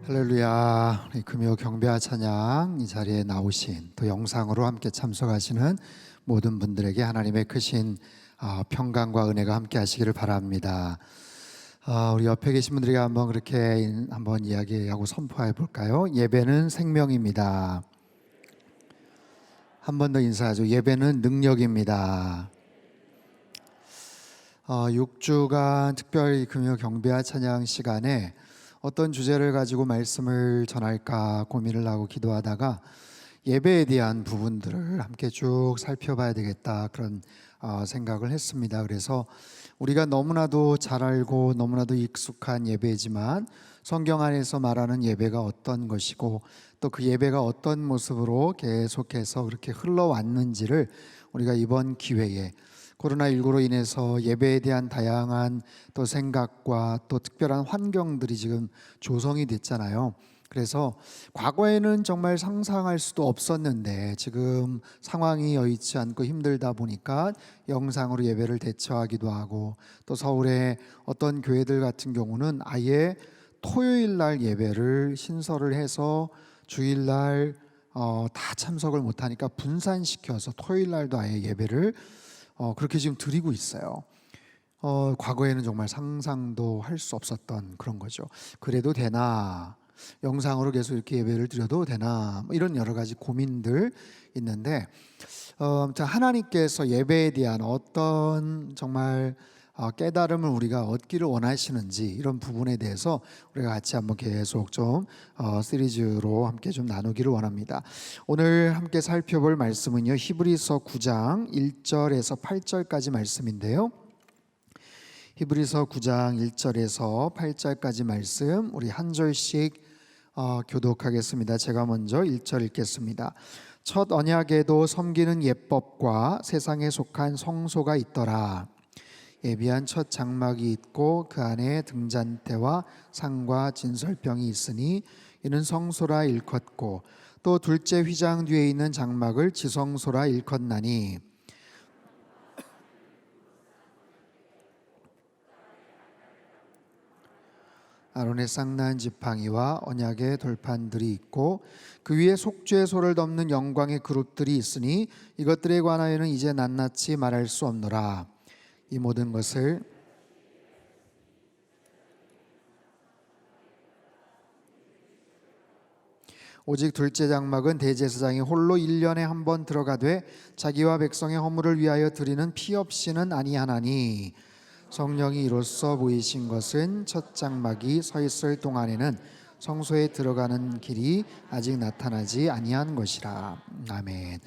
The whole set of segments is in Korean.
할렐루야. 우리 금요 경배와 찬양 이 자리에 나오신 또 영상으로 함께 참석하시는 모든 분들에게 하나님의 크신 평강과 은혜가 함께 하시기를 바랍니다. 우리 옆에 계신 분들에게 한번 그렇게 한번 이야기하고 선포해 볼까요? 예배는 생명입니다. 한 번 더 인사하죠. 예배는 능력입니다. 6주간 특별히 금요 경배와 찬양 시간에 어떤 주제를 가지고 말씀을 전할까 고민을 하고 기도하다가 예배에 대한 부분들을 함께 쭉 살펴봐야 되겠다 그런 생각을 했습니다. 그래서 우리가 너무나도 잘 알고 너무나도 익숙한 예배지만 성경 안에서 말하는 예배가 어떤 것이고 또 그 예배가 어떤 모습으로 계속해서 그렇게 흘러왔는지를 우리가 이번 기회에 코로나19로 인해서 예배에 대한 다양한 또 생각과 또 특별한 환경들이 지금 조성이 됐잖아요. 그래서 과거에는 정말 상상할 수도 없었는데 지금 상황이 여의치 않고 힘들다 보니까 영상으로 예배를 대처하기도 하고 또 서울의 어떤 교회들 같은 경우는 아예 토요일 날 예배를 신설을 해서 주일 날 다 참석을 못하니까 분산시켜서 토요일 날도 아예 예배를 그렇게 지금 드리고 있어요. 과거에는 정말 상상도 할 수 없었던 그런 거죠. 그래도 되나? 영상으로 계속 이렇게 예배를 드려도 되나? 뭐 이런 여러 가지 고민들 있는데 아무튼 하나님께서 예배에 대한 어떤 정말 깨달음을 우리가 얻기를 원하시는지 이런 부분에 대해서 우리가 같이 한번 계속 좀 시리즈로 함께 좀 나누기를 원합니다. 오늘 함께 살펴볼 말씀은요, 히브리서 9장 1절에서 8절까지 말씀인데요. 히브리서 9장 1절에서 8절까지 말씀 우리 한 절씩 교독하겠습니다. 제가 먼저 1절 읽겠습니다. 첫 언약에도 섬기는 예법과 세상에 속한 성소가 있더라. 예비한 첫 장막이 있고 그 안에 등잔대와 상과 진설병이 있으니 이는 성소라 일컫고 또 둘째 휘장 뒤에 있는 장막을 지성소라 일컫나니 아론의 쌍난 지팡이와 언약의 돌판들이 있고 그 위에 속죄의 소를 덮는 영광의 그룹들이 있으니 이것들에 관하여는 이제 낱낱이 말할 수 없노라. 이 모든 것을 오직 둘째 장막은 대제사장이 홀로 1년에 한 번 들어가되 자기와 백성의 허물을 위하여 드리는 피 없이는 아니하나니 성령이 이로써 보이신 것은 첫 장막이 서 있을 동안에는 성소에 들어가는 길이 아직 나타나지 아니한 것이라. 아멘.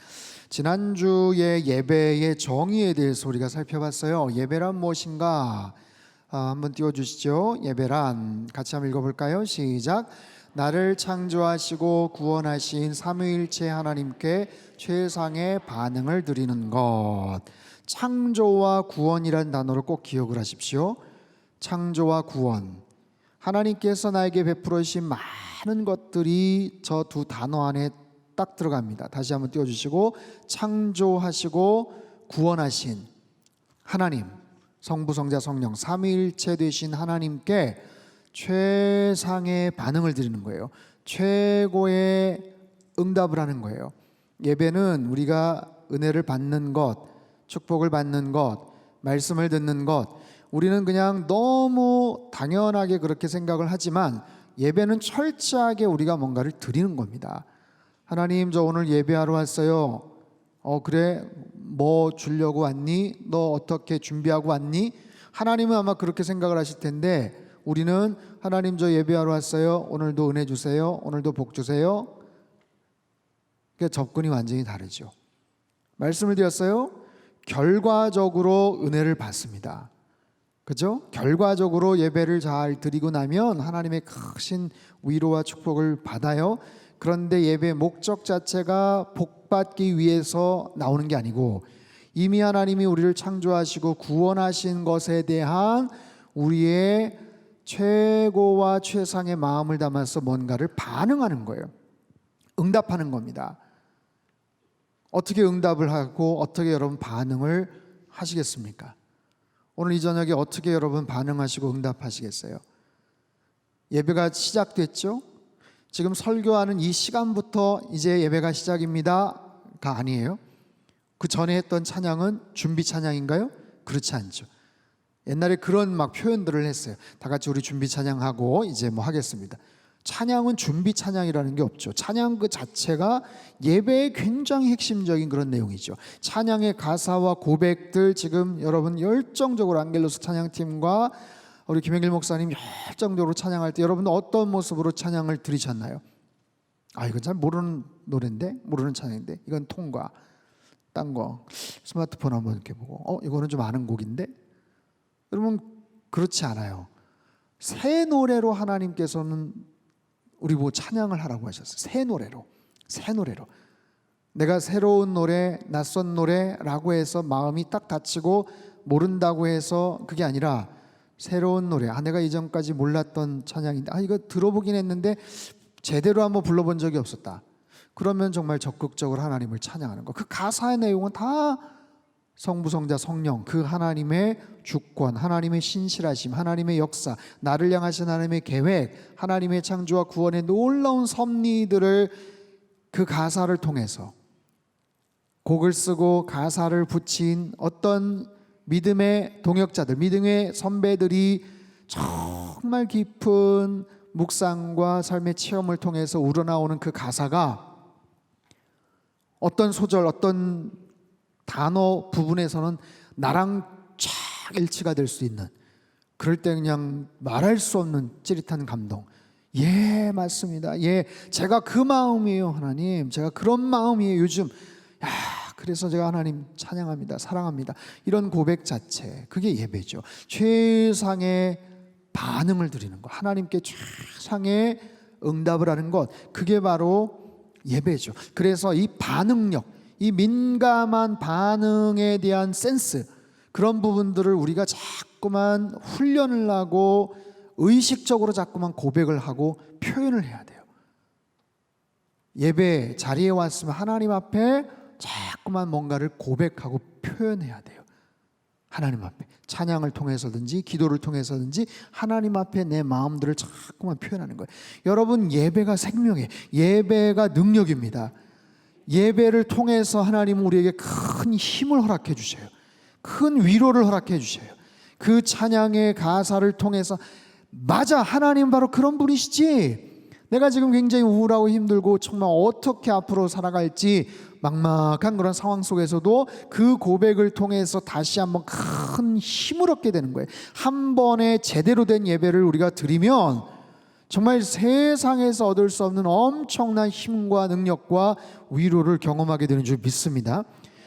지난주에 예배의 정의에 대해서 우리가 살펴봤어요. 예배란 무엇인가? 한번 띄워주시죠. 예배란 같이 한번 읽어볼까요? 시작. 나를 창조하시고 구원하신 삼위일체 하나님께 최상의 반응을 드리는 것. 창조와 구원이라는 단어를 꼭 기억을 하십시오. 창조와 구원. 하나님께서 나에게 베풀어 주신 많은 것들이 저 두 단어 안에 딱 들어갑니다. 다시 한번 띄워주시고, 창조하시고 구원하신 하나님, 성부, 성자, 성령 삼위일체 되신 하나님께 최상의 반응을 드리는 거예요. 최고의 응답을 하는 거예요. 예배는 우리가 은혜를 받는 것, 축복을 받는 것, 말씀을 듣는 것, 우리는 그냥 너무 당연하게 그렇게 생각을 하지만 예배는 철저하게 우리가 뭔가를 드리는 겁니다. 하나님, 저 오늘 예배하러 왔어요. 그래? 뭐 주려고 왔니? 너 어떻게 준비하고 왔니? 하나님은 아마 그렇게 생각을 하실 텐데 우리는 하나님, 저 예배하러 왔어요. 오늘도 은혜 주세요. 오늘도 복 주세요. 그러니까 접근이 완전히 다르죠. 말씀을 드렸어요. 결과적으로 은혜를 받습니다. 그죠? 결과적으로 예배를 잘 드리고 나면 하나님의 크신 위로와 축복을 받아요. 그런데 예배의 목적 자체가 복받기 위해서 나오는 게 아니고 이미 하나님이 우리를 창조하시고 구원하신 것에 대한 우리의 최고와 최상의 마음을 담아서 뭔가를 반응하는 거예요. 응답하는 겁니다. 어떻게 응답을 하고 어떻게 여러분 반응을 하시겠습니까? 오늘 이 저녁에 어떻게 여러분 반응하시고 응답하시겠어요? 예배가 시작됐죠? 지금 설교하는 이 시간부터 이제 예배가 시작입니다가 아니에요. 그 전에 했던 찬양은 준비 찬양인가요? 그렇지 않죠. 옛날에 그런 막 표현들을 했어요. 다 같이 우리 준비 찬양하고 이제 뭐 하겠습니다. 찬양은 준비 찬양이라는 게 없죠. 찬양 그 자체가 예배의 굉장히 핵심적인 그런 내용이죠. 찬양의 가사와 고백들, 지금 여러분 열정적으로 안겔로스 찬양팀과 우리 김영길 목사님 열정적으로 찬양할 때 여러분 어떤 모습으로 찬양을 드리셨나요? 이건 잘 모르는 노래인데, 모르는 찬양인데, 이건 통과, 딴 거 스마트폰 한번 이렇게 보고 이거는 좀 아는 곡인데, 여러분 그렇지 않아요. 새 노래로 하나님께서는 우리 보고 찬양을 하라고 하셨어요. 새 노래로, 새 노래로. 내가 새로운 노래, 낯선 노래라고 해서 마음이 딱 닫히고 모른다고 해서 그게 아니라 새로운 노래. 내가 이전까지 몰랐던 찬양인데 이거 들어보긴 했는데 제대로 한번 불러본 적이 없었다. 그러면 정말 적극적으로 하나님을 찬양하는 거. 그 가사의 내용은 다 성부, 성자, 성령, 그 하나님의 주권, 하나님의 신실하심, 하나님의 역사, 나를 향하신 하나님의 계획, 하나님의 창조와 구원의 놀라운 섭리들을 그 가사를 통해서, 곡을 쓰고 가사를 붙인 어떤 믿음의 동역자들, 믿음의 선배들이 정말 깊은 묵상과 삶의 체험을 통해서 우러나오는 그 가사가 어떤 소절, 어떤 단어 부분에서는 나랑 쫙 일치가 될 수 있는, 그럴 때 그냥 말할 수 없는 찌릿한 감동. 예, 맞습니다. 예, 제가 그 마음이에요. 하나님, 제가 그런 마음이에요. 요즘 그래서 제가 하나님 찬양합니다, 사랑합니다. 이런 고백 자체, 그게 예배죠. 최상의 반응을 드리는 것, 하나님께 최상의 응답을 하는 것, 그게 바로 예배죠. 그래서 이 반응력, 이 민감한 반응에 대한 센스, 그런 부분들을 우리가 자꾸만 훈련을 하고 의식적으로 자꾸만 고백을 하고 표현을 해야 돼요. 예배 자리에 왔으면 하나님 앞에 자꾸만 뭔가를 고백하고 표현해야 돼요. 하나님 앞에 찬양을 통해서든지 기도를 통해서든지 하나님 앞에 내 마음들을 자꾸만 표현하는 거예요. 여러분, 예배가 생명이에요. 예배가 능력입니다. 예배를 통해서 하나님은 우리에게 큰 힘을 허락해 주셔요. 큰 위로를 허락해 주셔요. 그 찬양의 가사를 통해서, 맞아, 하나님 바로 그런 분이시지. 내가 지금 굉장히 우울하고 힘들고 정말 어떻게 앞으로 살아갈지 막막한 그런 상황 속에서도 그 고백을 통해서 다시 한번 큰 힘을 얻게 되는 거예요. 한 번에 제대로 된 예배를 우리가 드리면 정말 세상에서 얻을 수 없는 엄청난 힘과 능력과 위로를 경험하게 되는 줄 믿습니다.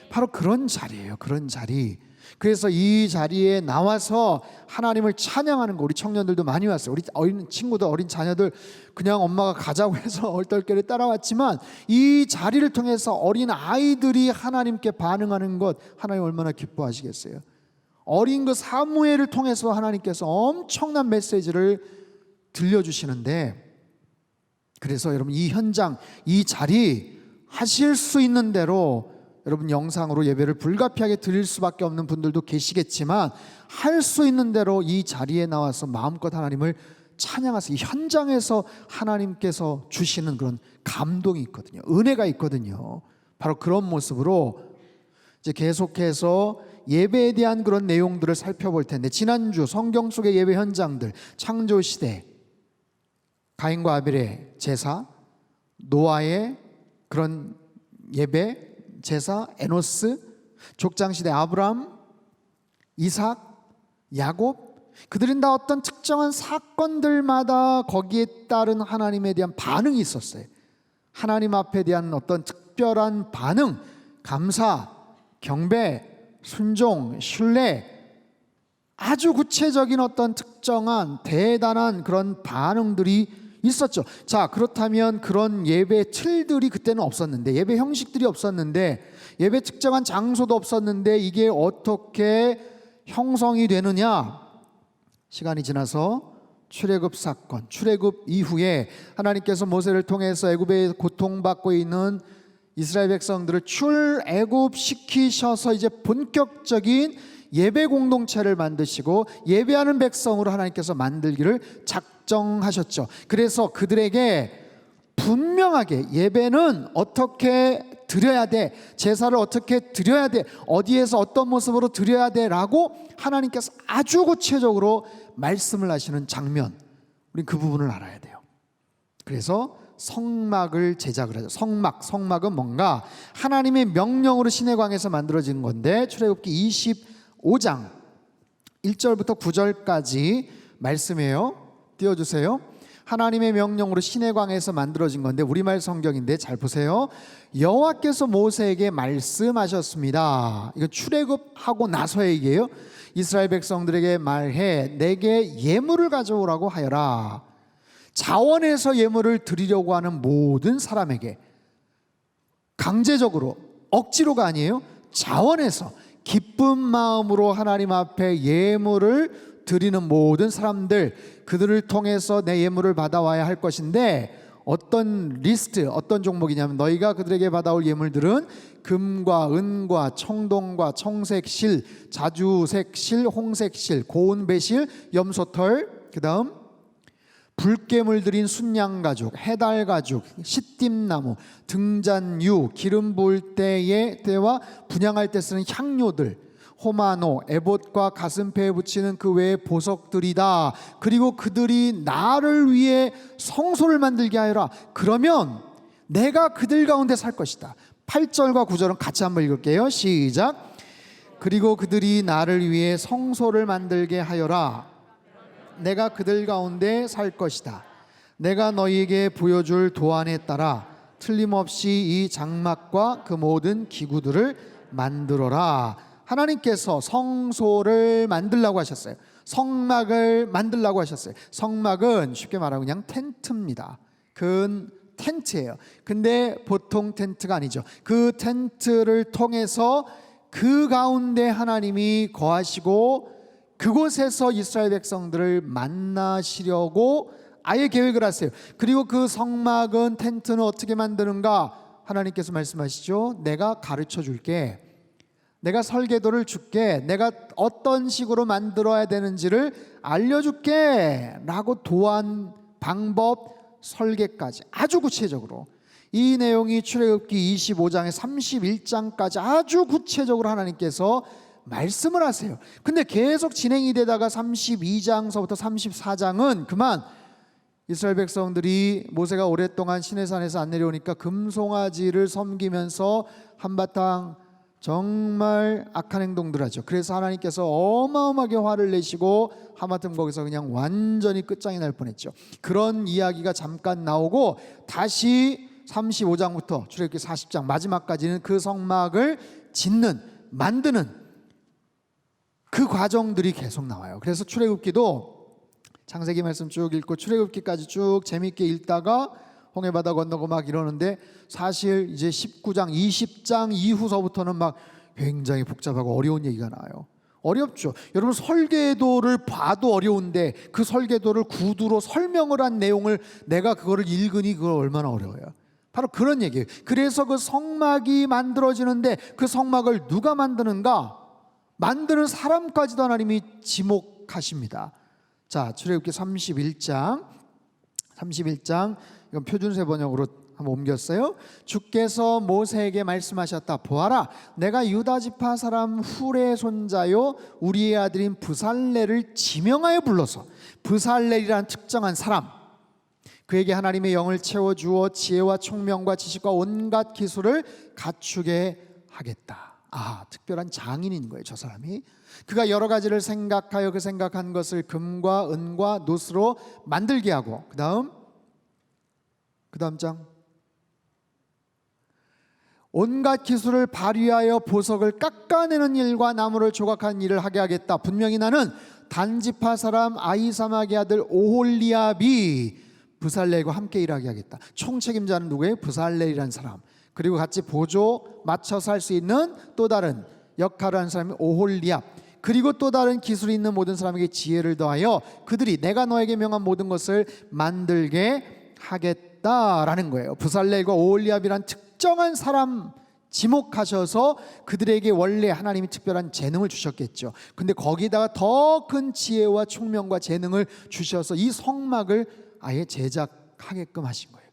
바로 그런 자리예요. 그런 자리. 그래서 이 자리에 나와서 하나님을 찬양하는 거, 우리 청년들도 많이 왔어요. 우리 어린 친구들, 어린 자녀들 그냥 엄마가 가자고 해서 얼떨결에 따라왔지만 이 자리를 통해서 어린 아이들이 하나님께 반응하는 것, 하나님 얼마나 기뻐하시겠어요. 어린 그 사무엘을 통해서 하나님께서 엄청난 메시지를 들려주시는데, 그래서 여러분 이 현장, 이 자리 하실 수 있는 대로 여러분 영상으로 예배를 불가피하게 드릴 수밖에 없는 분들도 계시겠지만 할 수 있는 대로 이 자리에 나와서 마음껏 하나님을 찬양하세요. 이 현장에서 하나님께서 주시는 그런 감동이 있거든요. 은혜가 있거든요. 바로 그런 모습으로 이제 계속해서 예배에 대한 그런 내용들을 살펴볼 텐데, 지난주 성경 속의 예배 현장들, 창조시대 가인과 아벨의 제사, 노아의 그런 예배 제사, 에노스, 족장시대 아브람, 이삭, 야곱, 그들은 다 어떤 특정한 사건들마다 거기에 따른 하나님에 대한 반응이 있었어요. 하나님 앞에 대한 어떤 특별한 반응, 감사, 경배, 순종, 신뢰, 아주 구체적인 어떤 특정한 대단한 그런 반응들이 있었죠. 자, 그렇다면 그런 예배 틀들이 그때는 없었는데, 예배 형식들이 없었는데, 예배 특정한 장소도 없었는데 이게 어떻게 형성이 되느냐? 시간이 지나서 출애굽 사건, 출애굽 이후에 하나님께서 모세를 통해서 애굽에 고통받고 있는 이스라엘 백성들을 출애굽시키셔서 이제 본격적인 예배 공동체를 만드시고 예배하는 백성으로 하나님께서 만들기를 작정하셨죠. 그래서 그들에게 분명하게 예배는 어떻게 드려야 돼, 제사를 어떻게 드려야 돼, 어디에서 어떤 모습으로 드려야 돼 라고 하나님께서 아주 구체적으로 말씀을 하시는 장면, 우린 그 부분을 알아야 돼요. 그래서 성막을 제작을 하죠. 성막은 뭔가 하나님의 명령으로 시내광에서 만들어진 건데, 출애굽기 25장 1절부터 9절까지 말씀이에요. 띄워주세요. 하나님의 명령으로 시내광에서 만들어진 건데, 우리말 성경인데 잘 보세요. 여호와께서 모세에게 말씀하셨습니다. 이건 출애굽하고 나서 얘기예요. 이스라엘 백성들에게 말해 내게 예물을 가져오라고 하여라. 자원해서 예물을 드리려고 하는 모든 사람에게, 강제적으로, 억지로가 아니에요. 자원해서 기쁜 마음으로 하나님 앞에 예물을 드리는 모든 사람들, 그들을 통해서 내 예물을 받아와야 할 것인데, 어떤 리스트, 어떤 종목이냐면, 너희가 그들에게 받아올 예물들은 금과 은과 청동과 청색실, 자주색실, 홍색실, 고운 배실, 염소털, 그 다음 불깨물 들인 순양가죽, 해달가죽, 시띠나무, 등잔유, 기름 부을 때와 분향할 때 쓰는 향료들, 호마노, 에봇과 가슴페에 붙이는 그 외의 보석들이다. 그리고 그들이 나를 위해 성소를 만들게 하여라. 그러면 내가 그들 가운데 살 것이다. 8절과 9절은 같이 한번 읽을게요. 시작. 그리고 그들이 나를 위해 성소를 만들게 하여라. 내가 그들 가운데 살 것이다. 내가 너희에게 보여줄 도안에 따라 틀림없이 이 장막과 그 모든 기구들을 만들어라. 하나님께서 성소를 만들라고 하셨어요. 성막을 만들라고 하셨어요. 성막은 쉽게 말하면 그냥 텐트입니다. 큰 텐트예요. 근데 보통 텐트가 아니죠. 그 텐트를 통해서 그 가운데 하나님이 거하시고 그곳에서 이스라엘 백성들을 만나시려고 아예 계획을 하세요. 그리고 그 성막은, 텐트는 어떻게 만드는가? 하나님께서 말씀하시죠. 내가 가르쳐 줄게. 내가 설계도를 줄게. 내가 어떤 식으로 만들어야 되는지를 알려줄게 라고 도안, 방법, 설계까지 아주 구체적으로, 이 내용이 출애굽기 25장에 31장까지 아주 구체적으로 하나님께서 말씀을 하세요. 근데 계속 진행이 되다가 32장서부터 34장은 그만 이스라엘 백성들이, 모세가 오랫동안 시내산에서 안 내려오니까 금송아지를 섬기면서 한바탕 정말 악한 행동들 하죠. 그래서 하나님께서 어마어마하게 화를 내시고 하마터면 거기서 그냥 완전히 끝장이 날 뻔했죠. 그런 이야기가 잠깐 나오고 다시 35장부터 출애굽기 40장 마지막까지는 그 성막을 짓는, 만드는 그 과정들이 계속 나와요. 그래서 출애굽기도 창세기 말씀 쭉 읽고 출애굽기까지 쭉 재밌게 읽다가 홍해바다 건너고 막 이러는데, 사실 이제 19장, 20장 이후서부터는 막 굉장히 복잡하고 어려운 얘기가 나와요. 어렵죠. 여러분, 설계도를 봐도 어려운데 그 설계도를 구두로 설명을 한 내용을 내가 그거를 읽으니 그거 얼마나 어려워요. 바로 그런 얘기예요. 그래서 그 성막이 만들어지는데 그 성막을 누가 만드는가? 만드는 사람까지도 하나님이 지목하십니다. 자, 출애굽기 31장 이건 표준세 번역으로 한번 옮겼어요. 주께서 모세에게 말씀하셨다. 보아라, 내가 유다 지파 사람 훌의 손자요 우리의 아들인 브살렐을 지명하여 불러서, 브살렐이라는 특정한 사람, 그에게 하나님의 영을 채워주어 지혜와 총명과 지식과 온갖 기술을 갖추게 하겠다. 특별한 장인인 거예요, 저 사람이. 그가 여러 가지를 생각하여 그 생각한 것을 금과 은과 놋으로 만들게 하고, 그 다음 장, 온갖 기술을 발휘하여 보석을 깎아내는 일과 나무를 조각하는 일을 하게 하겠다. 분명히 나는 단지파 사람 아히사막의 아들 오홀리압이 브살렐과 함께 일하게 하겠다. 총책임자는 누구예요? 브살렐이라는 사람. 그리고 같이 보조 맞춰서 할 수 있는 또 다른 역할을 하는 사람이 오홀리압. 그리고 또 다른 기술이 있는 모든 사람에게 지혜를 더하여 그들이 내가 너에게 명한 모든 것을 만들게 하겠다라는 거예요. 브살렐과 오홀리압이란 특정한 사람 지목하셔서 그들에게 원래 하나님이 특별한 재능을 주셨겠죠. 근데 거기다가 더 큰 지혜와 총명과 재능을 주셔서 이 성막을 아예 제작하게끔 하신 거예요.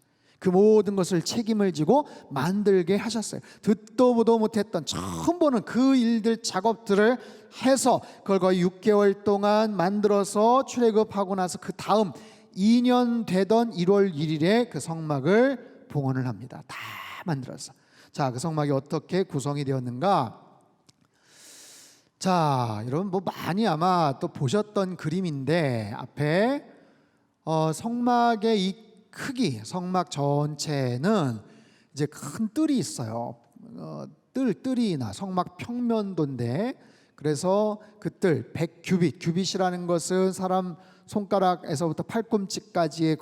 그 모든 것을 책임을 지고 만들게 하셨어요. 듣도 보도 못했던 처음 보는 그 일들 작업들을 해서 그걸 거의 6개월 동안 만들어서 출애굽하고 나서 그 다음 2년 되던 1월 1일에 그 성막을 봉헌을 합니다. 다 만들어서. 자, 그 성막이 어떻게 구성이 되었는가? 자, 여러분 뭐 많이 아마 또 보셨던 그림인데 앞에 성막의 이 크기, 성막 전체는 이제 큰 뜰이 있어요. 뜰이나 성막 평면도인데 그래서 그 뜰 100규빗, 규빗이라는 것은 사람 손가락에서부터 팔꿈치까지의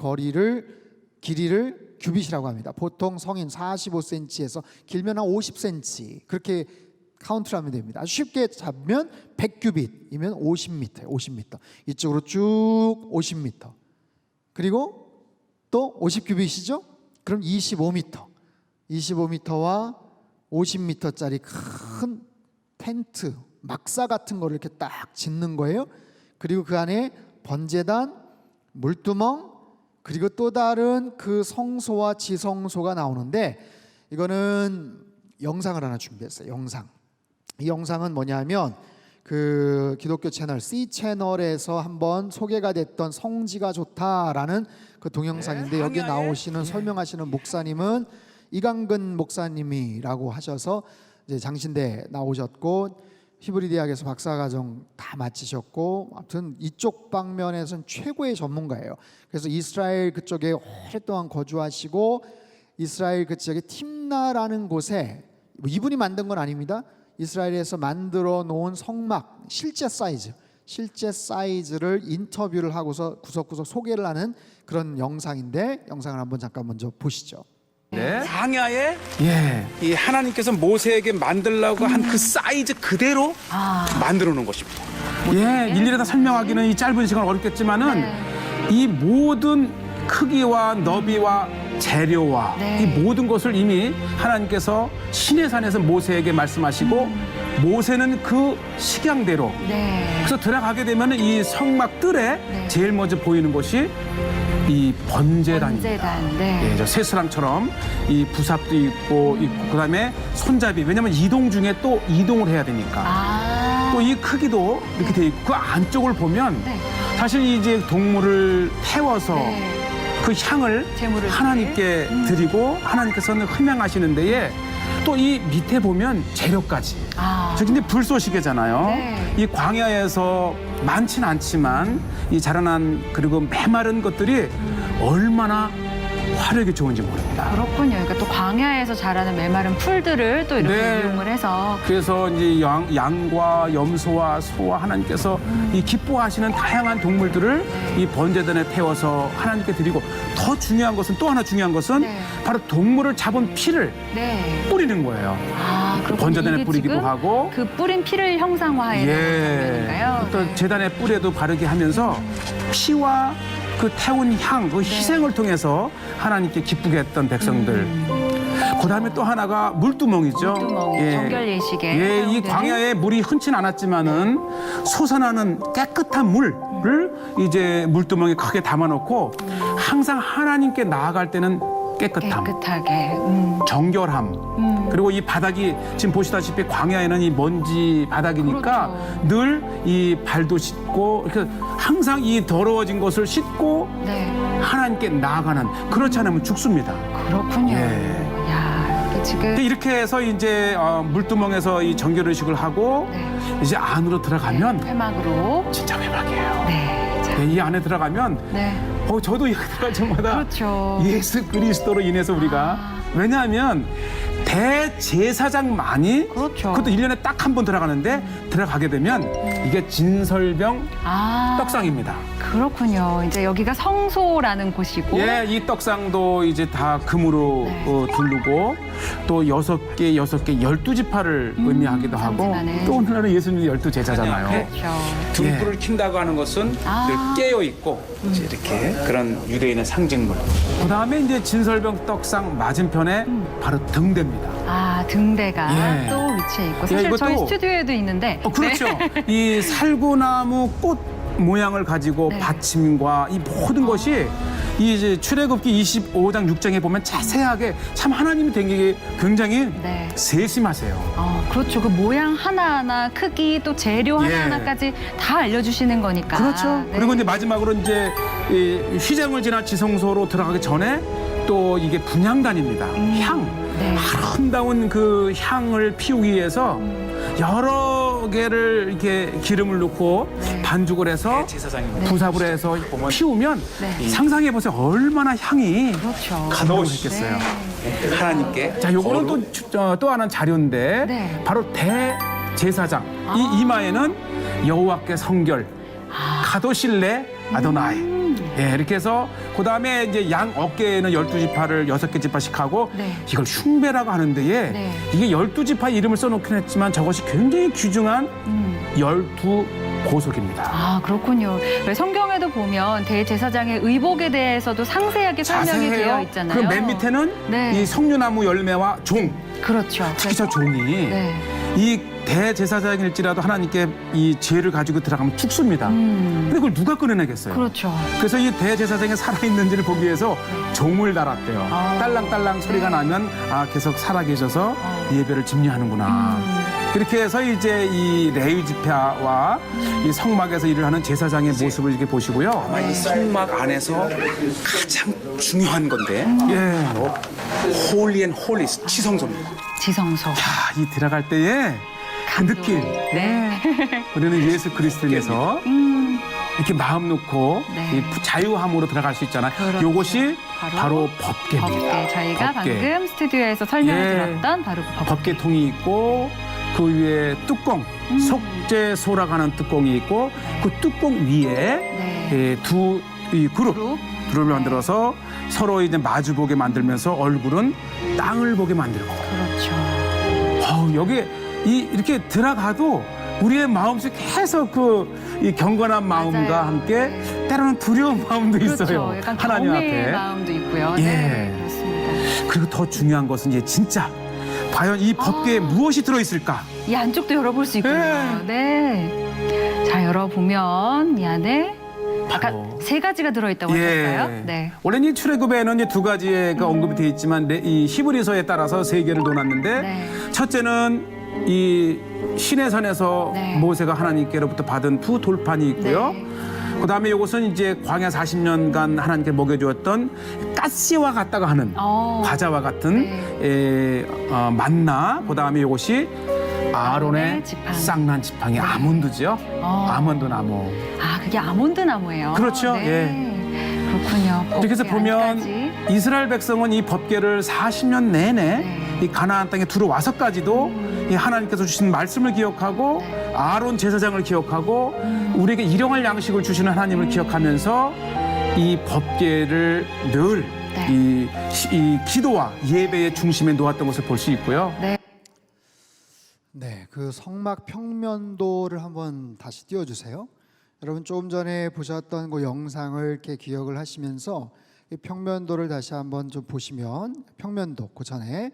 길이를 규빗이라고 합니다. 보통 성인 45cm에서 길면 한 50cm 그렇게 카운트를 하면 됩니다. 아주 쉽게 잡으면 100규빗이면 50m예요. 50m. 이쪽으로 쭉 50m. 그리고 또 50규빗이죠? 그럼 25m. 25m와 50m짜리 큰 텐트, 막사 같은 거를 이렇게 딱 짓는 거예요. 그리고 그 안에 번제단, 물두멍, 그리고 또 다른 그 성소와 지성소가 나오는데 이거는 영상을 하나 준비했어요. 영상. 이 영상은 뭐냐면 그 기독교 채널 C 채널에서 한번 소개가 됐던 성지가 좋다라는 그 동영상인데 여기 나오시는 설명하시는 목사님은 이강근 목사님이라고 하셔서 이제 장신대 나오셨고 히브리 대학에서 박사과정 다 마치셨고 아무튼 이쪽 방면에서는 최고의 전문가예요. 그래서 이스라엘 그쪽에 오랫동안 거주하시고 이스라엘 그쪽에 팀나라는 곳에 이분이 만든 건 아닙니다. 이스라엘에서 만들어 놓은 성막 실제 사이즈를 인터뷰를 하고서 구석구석 소개를 하는 그런 영상인데 영상을 한번 잠깐 먼저 보시죠. 네. 광야에 이 하나님께서 모세에게 만들라고 한 그 사이즈 그대로 만들어 놓은 것입니다. 일일이 다 설명하기는 이 짧은 시간 어렵겠지만은 이 모든 크기와 너비와 재료와 이 모든 것을 이미 하나님께서 시내산에서 모세에게 말씀하시고 모세는 그 식양대로 그래서 들어가게 되면 이 성막 뜰에 제일 먼저 보이는 것이 이 번제단입니다. 저 새수랑처럼 이 부삽도 있고 그다음에 손잡이 왜냐하면 이동 중에 또 이동을 해야 되니까 또 이 크기도 이렇게 돼 있고 그 안쪽을 보면 사실 이제 동물을 태워서 그 향을 하나님께 드리고 하나님께서는 흠양하시는 데에 또 이 밑에 보면 재료까지 저기 이제 불쏘시개잖아요. 이 광야에서 많지는 않지만 이 자라난 그리고 메마른 것들이 얼마나 화력이 좋은지 모릅니다. 그렇군요. 그러니까 또 광야에서 자라는 메마른 풀들을 또 이렇게 이용을 해서 그래서 이제 양과 염소와 소와 하나님께서 이 기뻐하시는 다양한 동물들을 이 번제단에 태워서 하나님께 드리고 더 중요한 것은 또 하나 중요한 것은 바로 동물을 잡은 피를 뿌리는 거예요. 그 번제단에 뿌리기도 하고 그 뿌린 피를 형상화해서 장면인가요? 또 제단에 뿌려도 바르게 하면서 피와 그 태운 향, 그 희생을 통해서 하나님께 기쁘게 했던 백성들. 그다음에 또 하나가 물두멍이죠. 정결 예식에 이 광야에 물이 흔치 않았지만은 솟아나는 깨끗한 물을 이제 물두멍에 크게 담아놓고 항상 하나님께 나아갈 때는 깨끗하게 정결함 그리고 이 바닥이 지금 보시다시피 광야에는 이 먼지 바닥이니까 늘 이 발도 씻고 이렇게 항상 이 더러워진 것을 씻고 하나님께 나아가는 그렇지 않으면 죽습니다. 그렇군요. 야, 지금 이렇게 해서 이제 물두멍에서 이 정결의식을 하고 이제 안으로 들어가면 회막으로 진짜 회막이에요. 이 안에 들어가면 저도 여기 들어갈 때마다 예수 그리스도로 인해서 우리가 왜냐하면 대제사장만이 그것도 1년에 딱 한 번 들어가는데 들어가게 되면 이게 진설병 떡상입니다. 그렇군요. 이제 여기가 성소라는 곳이고 이 떡상도 이제 다 금으로 두르고 또 6개 12지파를 의미하기도 하고 또 오늘날은 예수님이 12제자잖아요. 등불을 킨다고 하는 것은 늘 깨어 있고 이렇게 그런 유대인의 상징물. 그다음에 이제 진설병 떡상 맞은편에 바로 등대입니다. 등대가 또 위치해 있고 사실 저희 스튜디오에도 있는데 그렇죠. 이 살구나무 꽃 모양을 가지고 받침과 이 모든 것이 이 이제 출애굽기 25장 6장에 보면 자세하게 참 하나님이 되게 굉장히 네. 세심하세요. 그렇죠. 그 모양 하나하나, 크기, 또 재료 예. 하나하나까지 다 알려주시는 거니까. 그렇죠. 네. 그리고 이제 마지막으로 이제 이 휘장을 지나 지성소로 들어가기 전에 또 이게 분향단입니다. 향. 네. 아름다운 그 향을 피우기 위해서 여러 개를 이렇게 기름을 넣고 네. 반죽을 해서 제사장입니다. 구삽을 해서 피우면 네. 상상해 보세요. 얼마나 향이 그렇죠. 가득했겠어요. 네. 하나님께 자, 요거는 또 하나 자료인데 네. 바로 대제사장. 이 이마에는 여호와께 성결, 가도실레 아도나이. 예, 이렇게 해서 그다음에 이제 양 어깨에는 12지파를 6개 지파씩 하고 네. 이걸 흉배라고 하는데 네. 이게 12지파 이름을 써놓긴 했지만 저것이 굉장히 귀중한 12고속입니다. 그렇군요. 왜 성경에도 보면 대제사장의 의복에 대해서도 상세하게 설명이 되어 있잖아요. 그럼 맨 밑에는 네. 이 석류나무 열매와 종, 그렇죠. 특히 저 종이 네. 이 대제사장일지라도 하나님께 이 죄를 가지고 들어가면 죽습니다. 근데 그걸 누가 꺼내내겠어요? 그렇죠. 그래서 이 대제사장이 살아있는지를 보기 위해서 종을 달았대요. 딸랑딸랑 소리가 나면 계속 살아계셔서 예배를 집례하는구나. 그렇게 해서 이제 이 레위 지파와 이 성막에서 일을 하는 제사장의 모습을 이렇게 보시고요. 아마 이 성막 안에서 가장 중요한 건데 예. 홀리 앤 홀리스 지성소입니다. 지성소. 이 들어갈 때의 그 느낌. 네. 우리는 예수 그리스도에서 이렇게 마음 놓고 네. 이 자유함으로 들어갈 수 있잖아요. 그렇죠. 이것이 바로 법궤입니다. 법궤. 저희가 법궤. 방금 스튜디오에서 설명을 예. 들었던 바로 그 법궤. 법궤통이 있고 그 위에 뚜껑, 속죄소라고 하는 뚜껑이 있고 그 뚜껑 위에 네. 두 그룹을 만들어서 서로 이제 마주보게 만들면서 얼굴은 땅을 보게 만들고. 그렇죠. 여기 이렇게 들어가도 우리의 마음속에 계속 이 경건한 마음과 맞아요. 함께 때로는 두려운 마음도 그렇죠. 있어요. 약간 하나님 경외의 앞에. 마음도 있고요. 예. 네, 그렇습니다. 그리고 더 중요한 것은 이제 진짜 과연 이 법궤에 무엇이 들어있을까? 이 안쪽도 열어볼 수 있군요. 네. 자, 열어보면 이 안에 아까 바로. 3가지가 들어있다고 하셨어요? 네. 원래는 이 출애굽에는 이제 2가지의 그 언급이 되어 있지만 이 히브리서에 따라서 3개를 놓았는데 네. 첫째는 이 시내산에서 네. 모세가 하나님께로부터 받은 두 돌판이 있고요. 네. 그다음에 이것은 이제 광야 40년간 하나님께 먹여주었던 가시와 같다고 하는 과자와 같은 만나. 그다음에 이것이 아론의 지팡이. 쌍난 지팡이 아몬드죠. 아몬드 나무. 그게 아몬드 나무예요. 그렇죠. 네. 그렇군요. 이렇게 해서 법궤 보면 안까지. 이스라엘 백성은 이 법궤를 40년 내내 네. 이 가나안 땅에 들어와서까지도 이 하나님께서 주신 말씀을 기억하고 아론 제사장을 기억하고 우리에게 일용할 양식을 주시는 하나님을 기억하면서 이 법궤를 늘 이 기도와 예배의 중심에 놓았던 것을 볼 수 있고요. 네, 그 성막 평면도를 한번 다시 띄워주세요. 여러분 조금 전에 보셨던 그 영상을 이렇게 기억을 하시면서 이 평면도를 다시 한번 좀 보시면 평면도 그 전에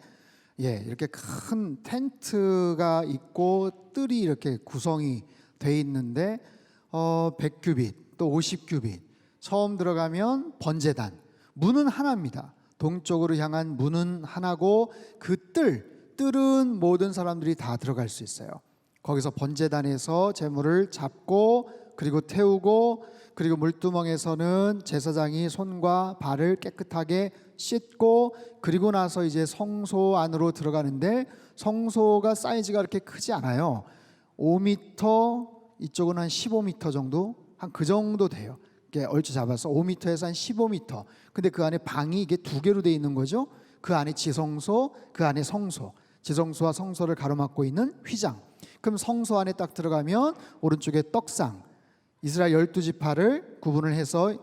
이렇게 큰 텐트가 있고 뜰이 이렇게 구성이 돼 있는데 100규빗 또 50규빗 처음 들어가면 번제단 문은 하나입니다. 동쪽으로 향한 문은 하나고 그 뜰은 모든 사람들이 다 들어갈 수 있어요. 거기서 번제단에서 제물을 잡고 그리고 태우고 그리고 물두멍에서는 제사장이 손과 발을 깨끗하게 씻고 그리고 나서 이제 성소 안으로 들어가는데 성소가 사이즈가 그렇게 크지 않아요. 5m 이쪽은 한 15m 정도 한 그 정도 돼요. 이게 얼추 잡아서 5m에서 한 15m. 근데 그 안에 방이 이게 2개로 돼 있는 거죠. 그 안에 지성소, 그 안에 성소. 지성소와 성소를 가로막고 있는 휘장. 그럼 성소 안에 딱 들어가면 오른쪽에 떡상. 이스라엘 12지파를 구분을 해서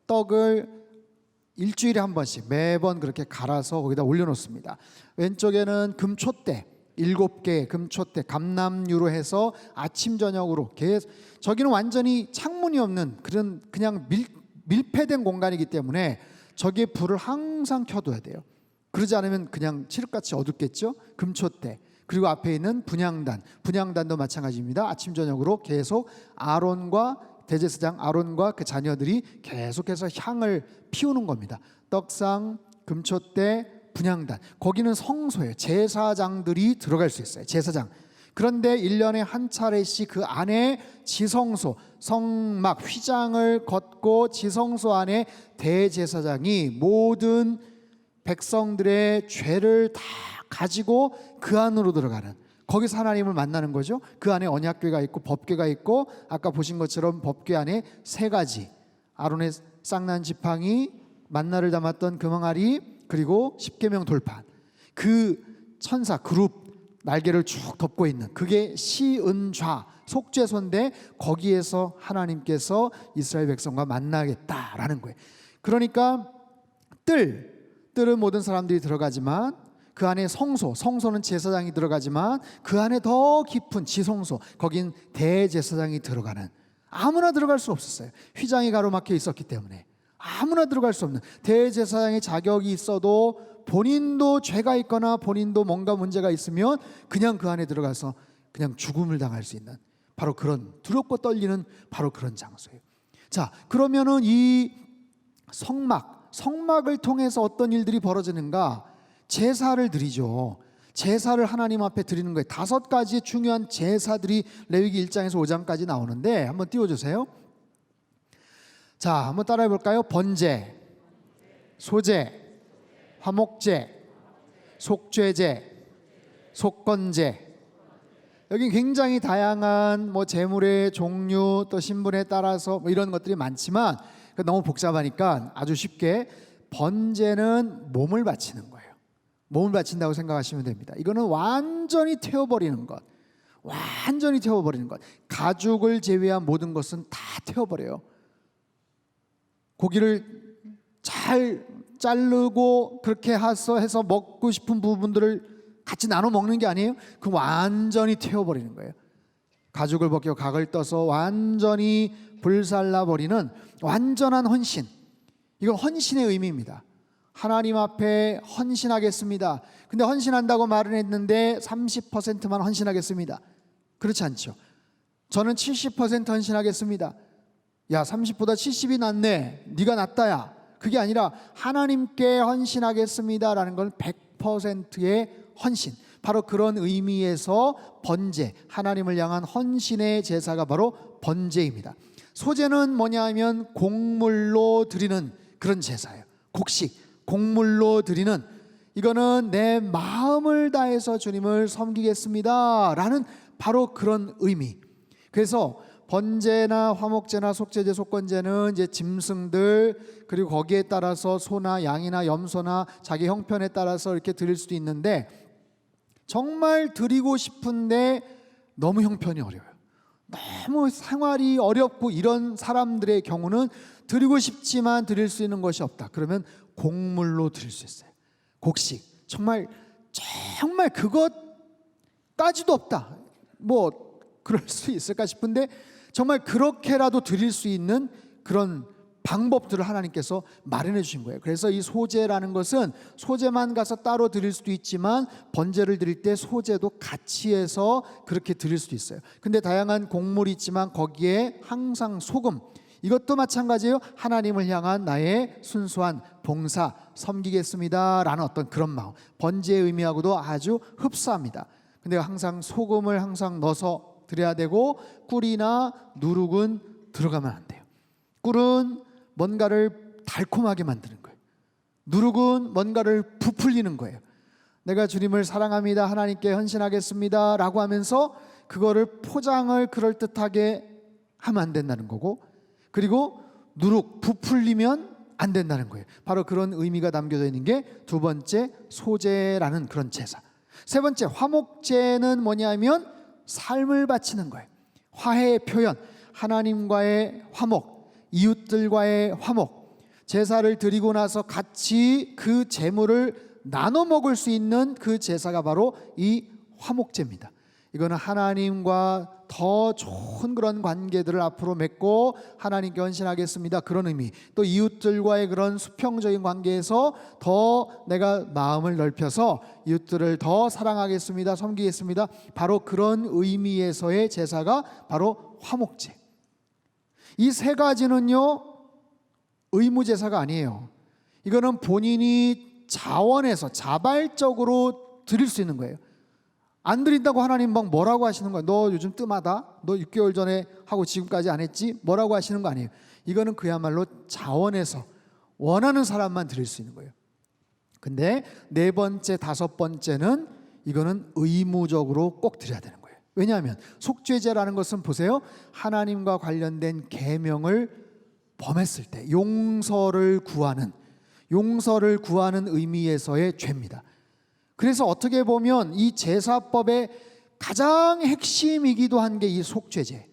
떡을 일주일에 한 번씩 매번 그렇게 갈아서 거기다 올려놓습니다. 왼쪽에는 금촛대 7개의 금촛대 감람유로 해서 아침 저녁으로 계속 저기는 완전히 창문이 없는 그냥 밀폐된 공간이기 때문에 저기에 불을 항상 켜둬야 돼요. 그러지 않으면 그냥 칠흑같이 어둡겠죠. 금촛대 그리고 앞에 있는 분향단도 마찬가지입니다. 아침 저녁으로 계속 아론과 대제사장 아론과 그 자녀들이 계속해서 향을 피우는 겁니다. 떡상, 금초대, 분향단. 거기는 성소예요. 제사장들이 들어갈 수 있어요. 제사장. 그런데 1년에 한 차례씩 그 안에 지성소, 성막, 휘장을 걷고 지성소 안에 대제사장이 모든 백성들의 죄를 다 가지고 그 안으로 들어가는, 거기서 하나님을 만나는 거죠. 그 안에 언약궤가 있고 법궤가 있고, 아까 보신 것처럼 법궤 안에 3가지, 아론의 쌍난 지팡이, 만나를 담았던 금항아리, 그리고 십계명 돌판, 그 천사 그룹 날개를 쭉 덮고 있는, 그게 시은좌 속죄소인데, 거기에서 하나님께서 이스라엘 백성과 만나겠다라는 거예요. 그러니까 뜰은 모든 사람들이 들어가지만, 그 안에 성소는 제사장이 들어가지만, 그 안에 더 깊은 지성소, 거긴 대제사장이 들어가는, 아무나 들어갈 수 없었어요. 휘장이 가로막혀 있었기 때문에 아무나 들어갈 수 없는, 대제사장의 자격이 있어도 본인도 죄가 있거나 본인도 뭔가 문제가 있으면 그냥 그 안에 들어가서 그냥 죽음을 당할 수 있는, 바로 그런 두렵고 떨리는 바로 그런 장소예요. 자, 그러면은 이 성막을 통해서 어떤 일들이 벌어지는가? 제사를 드리죠. 제사를 하나님 앞에 드리는 거예요. 5가지 중요한 제사들이 레위기 1장에서 5장까지 나오는데, 한번 띄워주세요. 자, 한번 따라해 볼까요? 번제, 소제, 화목제, 속죄제, 속건제. 여기 굉장히 다양한 제물의 종류, 또 신분에 따라서 이런 것들이 많지만 너무 복잡하니까 아주 쉽게, 번제는 몸을 바치는 거예요. 몸을 바친다고 생각하시면 됩니다. 이거는 완전히 태워버리는 것, 완전히 태워버리는 것. 가죽을 제외한 모든 것은 다 태워버려요. 고기를 잘 자르고 그렇게 해서 먹고 싶은 부분들을 같이 나눠 먹는 게 아니에요. 그 완전히 태워버리는 거예요. 가죽을 벗겨 각을 떠서 완전히 불살라버리는 완전한 헌신. 이건 헌신의 의미입니다. 하나님 앞에 헌신하겠습니다. 근데 헌신한다고 말은 했는데 30%만 헌신하겠습니다. 그렇지 않죠. 저는 70% 헌신하겠습니다. 야, 30보다 70이 낫네, 네가 낫다야. 그게 아니라 하나님께 헌신하겠습니다라는 건 100%의 헌신, 바로 그런 의미에서 번제, 하나님을 향한 헌신의 제사가 바로 번제입니다. 소제는 뭐냐 하면 곡물로 드리는 그런 제사예요. 곡식, 곡물로 드리는, 이거는 내 마음을 다해서 주님을 섬기겠습니다 라는 바로 그런 의미. 그래서 번제나 화목제나 속죄제, 속건제는 이제 짐승들, 그리고 거기에 따라서 소나 양이나 염소나 자기 형편에 따라서 이렇게 드릴 수도 있는데, 정말 드리고 싶은데 너무 형편이 어려워요. 너무 생활이 어렵고 이런 사람들의 경우는 드리고 싶지만 드릴 수 있는 것이 없다. 그러면 곡물로 드릴 수 있어요. 곡식. 정말 그것까지도 없다. 그럴 수 있을까 싶은데, 정말 그렇게라도 드릴 수 있는 그런 방법들을 하나님께서 마련해 주신 거예요. 그래서 이 소제라는 것은 소제만 가서 따로 드릴 수도 있지만, 번제를 드릴 때 소제도 같이 해서 그렇게 드릴 수도 있어요. 근데 다양한 곡물이 있지만 거기에 항상 소금, 이것도 마찬가지예요. 하나님을 향한 나의 순수한 봉사, 섬기겠습니다 라는 어떤 그런 마음, 번제의 의미하고도 아주 흡사합니다. 근데 항상 소금을 항상 넣어서 드려야 되고, 꿀이나 누룩은 들어가면 안 돼요. 꿀은 뭔가를 달콤하게 만드는 거예요. 누룩은 뭔가를 부풀리는 거예요. 내가 주님을 사랑합니다, 하나님께 헌신하겠습니다 라고 하면서 그거를 포장을 그럴듯하게 하면 안 된다는 거고, 그리고 누룩, 부풀리면 안 된다는 거예요. 바로 그런 의미가 담겨져 있는 게 두 번째 소제라는 그런 제사. 세 번째 화목제는 뭐냐면 삶을 바치는 거예요. 화해의 표현, 하나님과의 화목, 이웃들과의 화목. 제사를 드리고 나서 같이 그 제물을 나눠 먹을 수 있는 그 제사가 바로 이 화목제입니다. 이거는 하나님과 더 좋은 그런 관계들을 앞으로 맺고 하나님께 헌신하겠습니다, 그런 의미. 또 이웃들과의 그런 수평적인 관계에서 더 내가 마음을 넓혀서 이웃들을 더 사랑하겠습니다, 섬기겠습니다, 바로 그런 의미에서의 제사가 바로 화목제. 이 세 가지는요 의무제사가 아니에요. 이거는 본인이 자원해서 자발적으로 드릴 수 있는 거예요. 안 드린다고 하나님 막 뭐라고 하시는 거예요? 너 요즘 뜸하다? 너 6개월 전에 하고 지금까지 안 했지? 뭐라고 하시는 거 아니에요. 이거는 그야말로 자원해서 원하는 사람만 드릴 수 있는 거예요. 근데 네 번째, 다섯 번째는 이거는 의무적으로 꼭 드려야 되는 거예요. 왜냐하면 속죄제라는 것은 보세요, 하나님과 관련된 계명을 범했을 때 용서를 구하는 의미에서의 죄입니다. 그래서 어떻게 보면 이 제사법의 가장 핵심이기도 한 게 이 속죄제.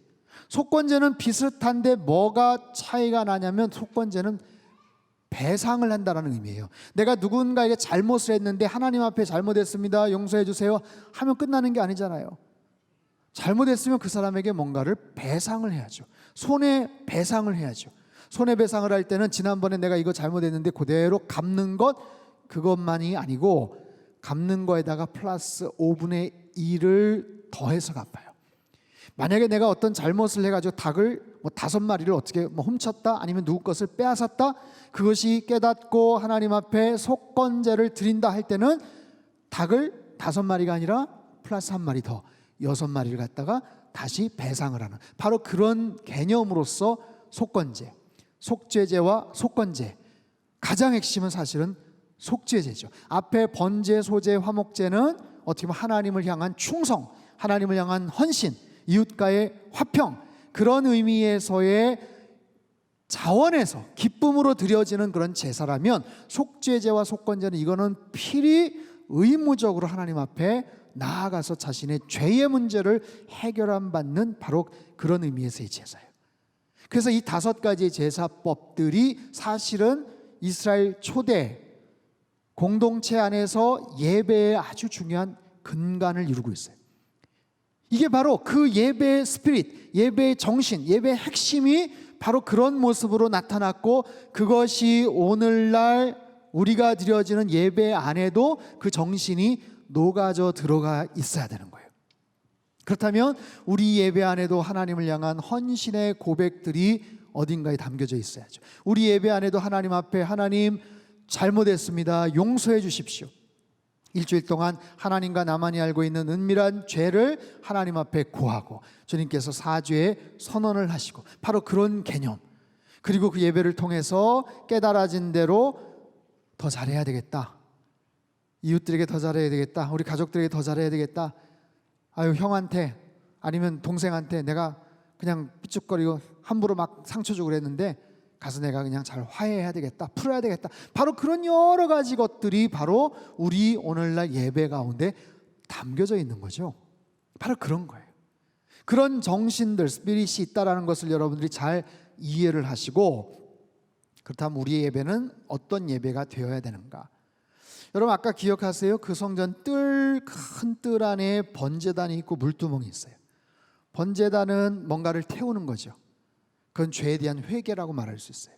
속건제는 비슷한데 뭐가 차이가 나냐면 속건제는 배상을 한다는 의미예요. 내가 누군가에게 잘못을 했는데 하나님 앞에 잘못했습니다, 용서해 주세요 하면 끝나는 게 아니잖아요. 잘못했으면 그 사람에게 뭔가를 배상을 해야죠. 손해배상을 해야죠. 손해배상을 할 때는 지난번에 내가 이거 잘못했는데 그대로 갚는 것, 그것만이 아니고 갚는 거에다가 플러스 5분의 1을 더해서 갚아요. 만약에 내가 어떤 잘못을 해가지고 닭을 5마리를 어떻게 훔쳤다, 아니면 누구 것을 빼앗았다, 그것이 깨닫고 하나님 앞에 속건제를 드린다 할 때는 닭을 5마리가 아니라 플러스 1마리 더 6마리를 갖다가 다시 배상을 하는, 바로 그런 개념으로서 속건제, 속죄제와 속건제, 가장 핵심은 사실은 속죄제죠. 앞에 번제, 소제, 화목제는 어떻게 보면 하나님을 향한 충성, 하나님을 향한 헌신, 이웃과의 화평, 그런 의미에서의 자원에서 기쁨으로 드려지는 그런 제사라면, 속죄제와 속건제는 이거는 필히 의무적으로 하나님 앞에 나아가서 자신의 죄의 문제를 해결함 받는 바로 그런 의미에서의 제사예요. 그래서 이 5가지의 제사법들이 사실은 이스라엘 초대 공동체 안에서 예배의 아주 중요한 근간을 이루고 있어요. 이게 바로 그 예배의 스피릿, 예배의 정신, 예배의 핵심이 바로 그런 모습으로 나타났고, 그것이 오늘날 우리가 드려지는 예배 안에도 그 정신이 녹아져 들어가 있어야 되는 거예요. 그렇다면 우리 예배 안에도 하나님을 향한 헌신의 고백들이 어딘가에 담겨져 있어야죠. 우리 예배 안에도 하나님 앞에, 하나님 잘못했습니다, 용서해 주십시오. 일주일 동안 하나님과 나만이 알고 있는 은밀한 죄를 하나님 앞에 고하고 주님께서 사죄의 선언을 하시고, 바로 그런 개념, 그리고 그 예배를 통해서 깨달아진 대로 더 잘해야 되겠다, 이웃들에게 더 잘해야 되겠다, 우리 가족들에게 더 잘해야 되겠다, 아유 형한테 아니면 동생한테 내가 그냥 삐죽거리고 함부로 막 상처 주고 그랬는데 가서 내가 그냥 잘 화해해야 되겠다, 풀어야 되겠다, 바로 그런 여러 가지 것들이 바로 우리 오늘날 예배 가운데 담겨져 있는 거죠. 바로 그런 거예요. 그런 정신들, 스피릿이 있다라는 것을 여러분들이 잘 이해를 하시고, 그렇다면 우리의 예배는 어떤 예배가 되어야 되는가? 여러분 아까 기억하세요? 그 성전 큰 뜰 안에 번제단이 있고 물두멍이 있어요. 번제단은 뭔가를 태우는 거죠. 그건 죄에 대한 회개라고 말할 수 있어요.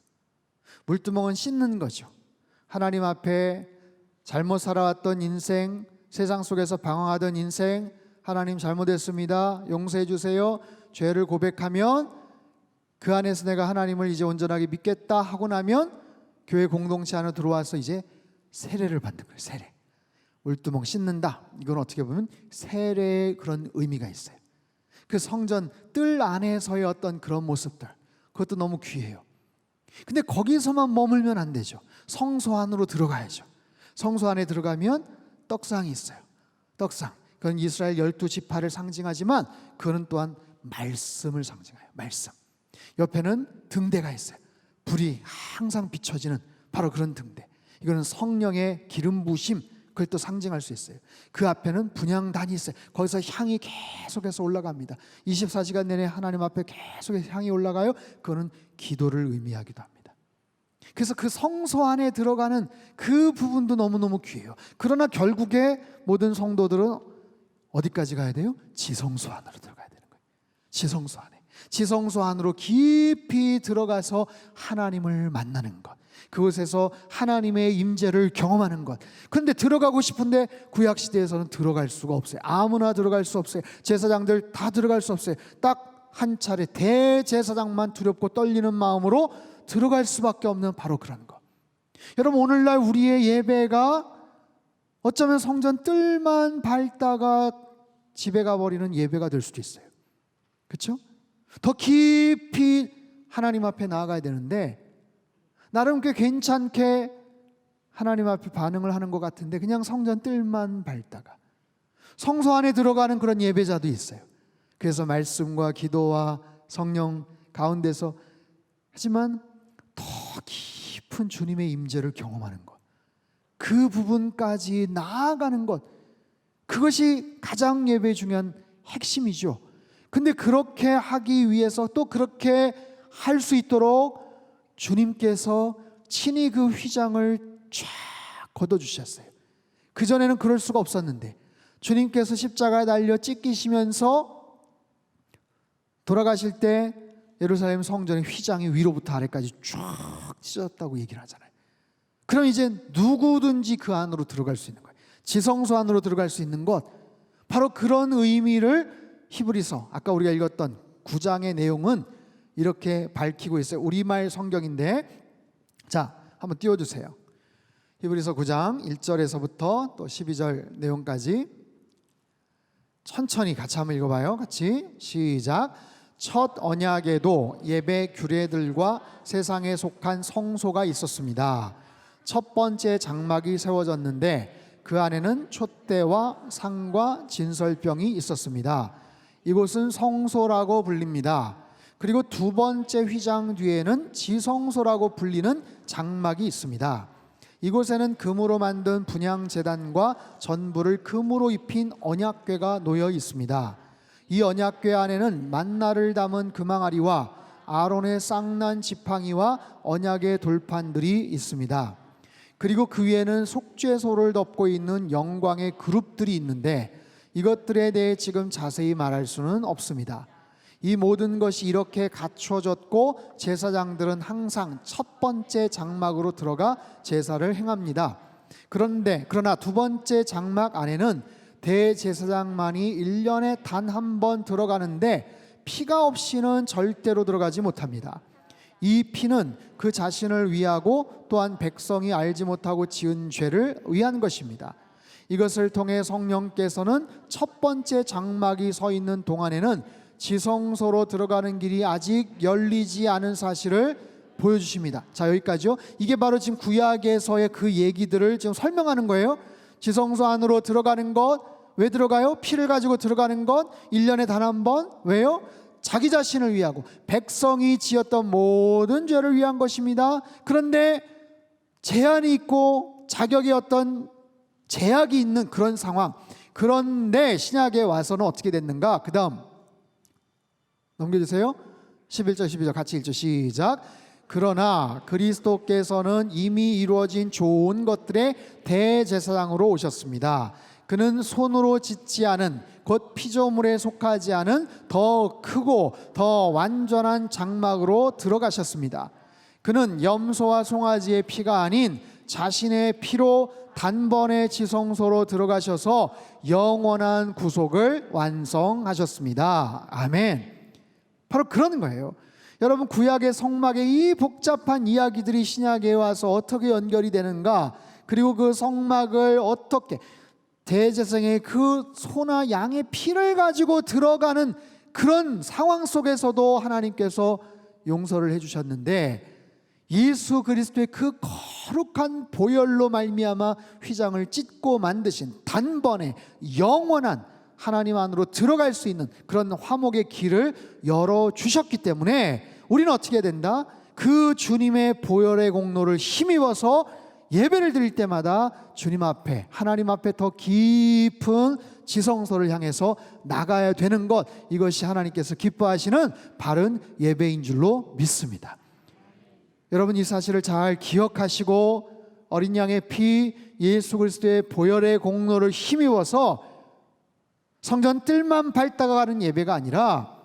물두멍은 씻는 거죠. 하나님 앞에 잘못 살아왔던 인생, 세상 속에서 방황하던 인생, 하나님 잘못했습니다, 용서해 주세요, 죄를 고백하면 그 안에서 내가 하나님을 이제 온전하게 믿겠다 하고 나면 교회 공동체 안으로 들어와서 이제 세례를 받는 거예요. 세례. 물두멍 씻는다, 이건 어떻게 보면 세례의 그런 의미가 있어요. 그 성전 뜰 안에서의 어떤 그런 모습들, 그것도 너무 귀해요. 근데 거기서만 머물면 안 되죠. 성소 안으로 들어가야죠. 성소 안에 들어가면 떡상이 있어요. 떡상, 그건 이스라엘 12지파를 상징하지만 그거는 또한 말씀을 상징해요. 말씀. 옆에는 등대가 있어요. 불이 항상 비춰지는 바로 그런 등대. 이거는 성령의 기름 부심, 그걸 또 상징할 수 있어요. 그 앞에는 분향단이 있어요. 거기서 향이 계속해서 올라갑니다. 24시간 내내 하나님 앞에 계속해서 향이 올라가요. 그거는 기도를 의미하기도 합니다. 그래서 그 성소 안에 들어가는 그 부분도 너무너무 귀해요. 그러나 결국에 모든 성도들은 어디까지 가야 돼요? 지성소 안으로 들어가야 되는 거예요. 지성소 안에. 지성소 안으로 깊이 들어가서 하나님을 만나는 것, 그곳에서 하나님의 임재를 경험하는 것. 그런데 들어가고 싶은데 구약시대에서는 들어갈 수가 없어요. 아무나 들어갈 수 없어요. 제사장들 다 들어갈 수 없어요. 딱 한 차례 대제사장만 두렵고 떨리는 마음으로 들어갈 수밖에 없는 바로 그런 것. 여러분, 오늘날 우리의 예배가 어쩌면 성전 뜰만 밟다가 집에 가버리는 예배가 될 수도 있어요. 그렇죠? 더 깊이 하나님 앞에 나아가야 되는데 나름 꽤 괜찮게 하나님 앞에 반응을 하는 것 같은데 그냥 성전 뜰만 밟다가 성소 안에 들어가는 그런 예배자도 있어요. 그래서 말씀과 기도와 성령 가운데서 하지만 더 깊은 주님의 임재를 경험하는 것, 그 부분까지 나아가는 것, 그것이 가장 예배의 중요한 핵심이죠. 근데 그렇게 하기 위해서 또 그렇게 할 수 있도록 주님께서 친히 그 휘장을 쫙 걷어주셨어요. 그전에는 그럴 수가 없었는데 주님께서 십자가에 달려 찢기시면서 돌아가실 때 예루살렘 성전의 휘장이 위로부터 아래까지 쫙 찢어졌다고 얘기를 하잖아요. 그럼 이제 누구든지 그 안으로 들어갈 수 있는 거예요. 지성소 안으로 들어갈 수 있는 것, 바로 그런 의미를 히브리서 아까 우리가 읽었던 9장의 내용은 이렇게 밝히고 있어요. 우리말 성경인데 자, 한번 띄워주세요. 히브리서 9장 1절에서부터 또 12절 내용까지 천천히 같이 한번 읽어봐요. 같이 시작. 첫 언약에도 예배 규례들과 세상에 속한 성소가 있었습니다. 첫 번째 장막이 세워졌는데 그 안에는 촛대와 상과 진설병이 있었습니다. 이곳은 성소라고 불립니다. 그리고 두 번째 휘장 뒤에는 지성소라고 불리는 장막이 있습니다. 이곳에는 금으로 만든 분향제단과 전부를 금으로 입힌 언약궤가 놓여 있습니다. 이 언약궤 안에는 만나를 담은 금항아리와 아론의 쌍난 지팡이와 언약의 돌판들이 있습니다. 그리고 그 위에는 속죄소를 덮고 있는 영광의 그룹들이 있는데 이것들에 대해 지금 자세히 말할 수는 없습니다. 이 모든 것이 이렇게 갖춰졌고 제사장들은 항상 첫 번째 장막으로 들어가 제사를 행합니다. 그러나 두 번째 장막 안에는 대제사장만이 1년에 단 한 번 들어가는데 피가 없이는 절대로 들어가지 못합니다. 이 피는 그 자신을 위하고 또한 백성이 알지 못하고 지은 죄를 위한 것입니다. 이것을 통해 성령께서는 첫 번째 장막이 서 있는 동안에는 지성소로 들어가는 길이 아직 열리지 않은 사실을 보여주십니다. 자, 여기까지요. 이게 바로 지금 구약에서의 그 얘기들을 지금 설명하는 거예요. 지성소 안으로 들어가는 것, 왜 들어가요? 피를 가지고 들어가는 것, 1년에 단 한 번. 왜요? 자기 자신을 위하고 백성이 지었던 모든 죄를 위한 것입니다. 그런데 제한이 있고 자격의 어떤 제약이 있는 그런 상황. 그런데 신약에 와서는 어떻게 됐는가? 그 다음 넘겨주세요. 11절 12절 같이 읽죠. 시작. 그러나 그리스도께서는 이미 이루어진 좋은 것들의 대제사장으로 오셨습니다. 그는 손으로 짓지 않은 곧 피조물에 속하지 않은 더 크고 더 완전한 장막으로 들어가셨습니다. 그는 염소와 송아지의 피가 아닌 자신의 피로 단번에 지성소로 들어가셔서 영원한 구속을 완성하셨습니다. 아멘. 바로 그런 거예요. 여러분, 구약의 성막의 이 복잡한 이야기들이 신약에 와서 어떻게 연결이 되는가, 그리고 그 성막을 어떻게 대제사장의 그 소나 양의 피를 가지고 들어가는 그런 상황 속에서도 하나님께서 용서를 해주셨는데 예수 그리스도의 그 거룩한 보혈로 말미암아 휘장을 찢고 만드신 단번에 영원한 하나님 안으로 들어갈 수 있는 그런 화목의 길을 열어주셨기 때문에 우리는 어떻게 해야 된다? 그 주님의 보혈의 공로를 힘입어서 예배를 드릴 때마다 주님 앞에, 하나님 앞에 더 깊은 지성소를 향해서 나가야 되는 것, 이것이 하나님께서 기뻐하시는 바른 예배인 줄로 믿습니다. 여러분, 이 사실을 잘 기억하시고 어린 양의 피, 예수 그리스도의 보혈의 공로를 힘입어서 성전 뜰만 밟다가 가는 예배가 아니라,